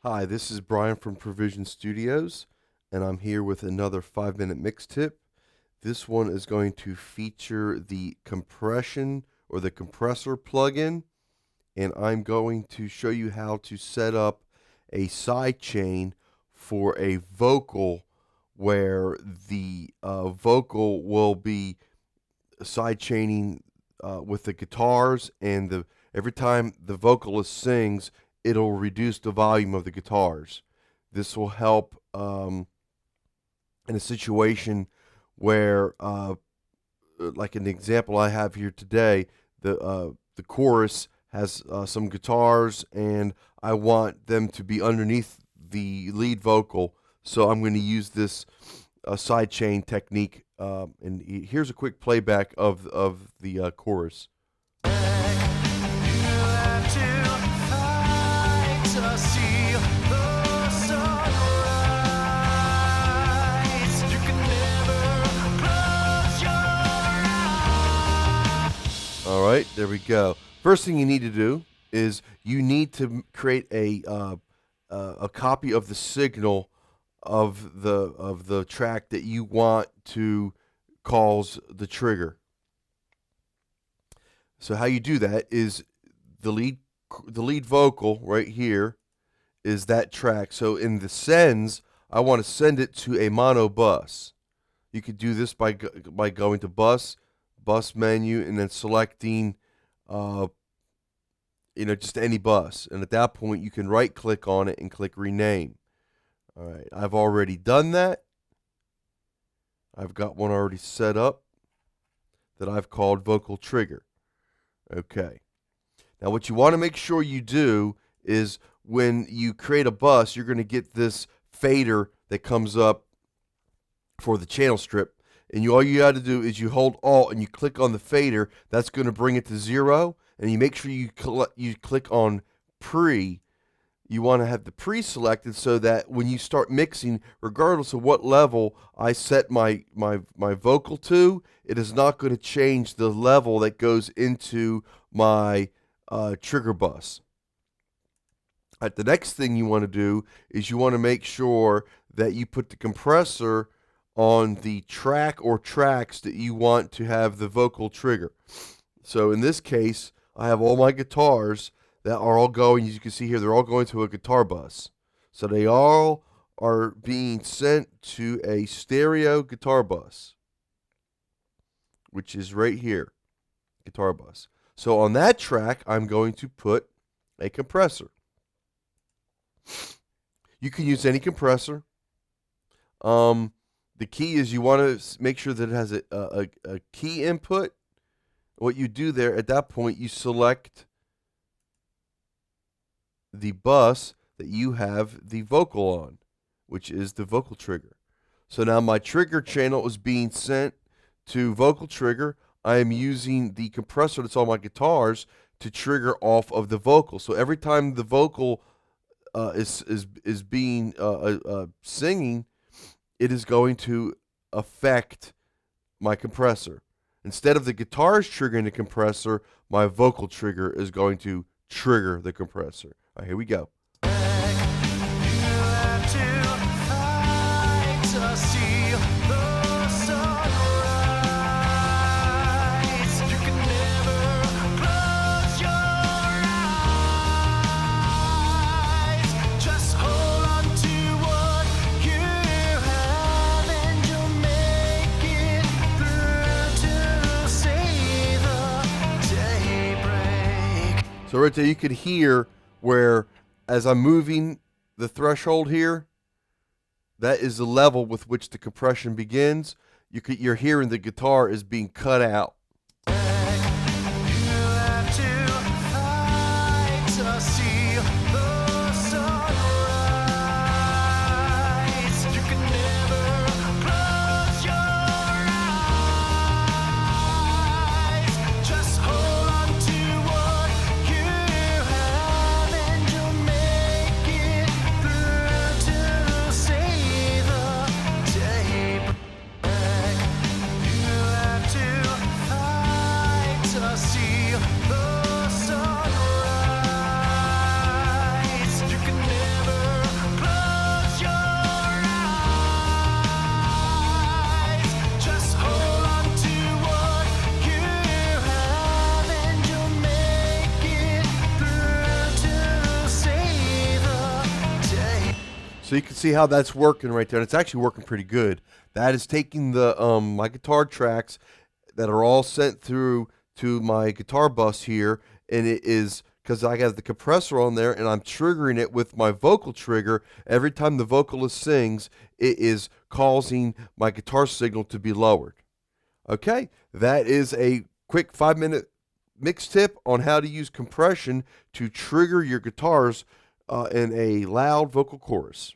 Hi, this is Brian from Provision Studios, and I'm here with another 5-minute mix tip. This one is going to feature the compression or the compressor plugin, and I'm going to show you how to set up a sidechain for a vocal where the vocal will be sidechaining with the guitars, and every time the vocalist sings, it'll reduce the volume of the guitars. This will help in a situation where, like an example I have here today, the chorus has some guitars, and I want them to be underneath the lead vocal. So I'm going to use this sidechain technique. And here's a quick playback of the chorus. All right, there we go. First thing you need to do is you need to create a copy of the signal of the track that you want to cause the trigger. So how you do that is the lead vocal right here is that track. So in the sends, I want to send it to a mono bus. You could do this by going to bus menu, and then selecting just any bus, and at that point you can right click on it and click rename. All right, I've already done that. I've got one already set up that I've called vocal trigger. Okay, now what you want to make sure you do is when you create a bus, you're going to get this fader that comes up for the channel strip. And all you got to do is you hold Alt and you click on the fader. That's going to bring it to 0. And you make sure you click on pre. You want to have the pre selected so that when you start mixing, regardless of what level I set my vocal to, it is not going to change the level that goes into my trigger bus. All right, the next thing you want to do is you want to make sure that you put the compressor on the track or tracks that you want to have the vocal trigger. So in this case, I have all my guitars that are all going, as you can see here, they're all going to a guitar bus. So they all are being sent to a stereo guitar bus, which is right here, guitar bus. So on that track, I'm going to put a compressor. You can use any compressor. The key is you want to make sure that it has a key input. What you do there, at that point, you select the bus that you have the vocal on, which is the vocal trigger. So now my trigger channel is being sent to vocal trigger. I am using the compressor that's on my guitars to trigger off of the vocal. So every time the vocal is being singing, it is going to affect my compressor. Instead of the guitars triggering the compressor, my vocal trigger is going to trigger the compressor. All right, here we go. So right there, you could hear where, as I'm moving the threshold here, that is the level with which the compression begins. You're hearing the guitar is being cut out. So you can see how that's working right there. And it's actually working pretty good. That is taking the my guitar tracks that are all sent through to my guitar bus here, and it is because I got the compressor on there, and I'm triggering it with my vocal trigger. Every time the vocalist sings, it is causing my guitar signal to be lowered. Okay, that is a quick 5-minute mix tip on how to use compression to trigger your guitars in a loud vocal chorus.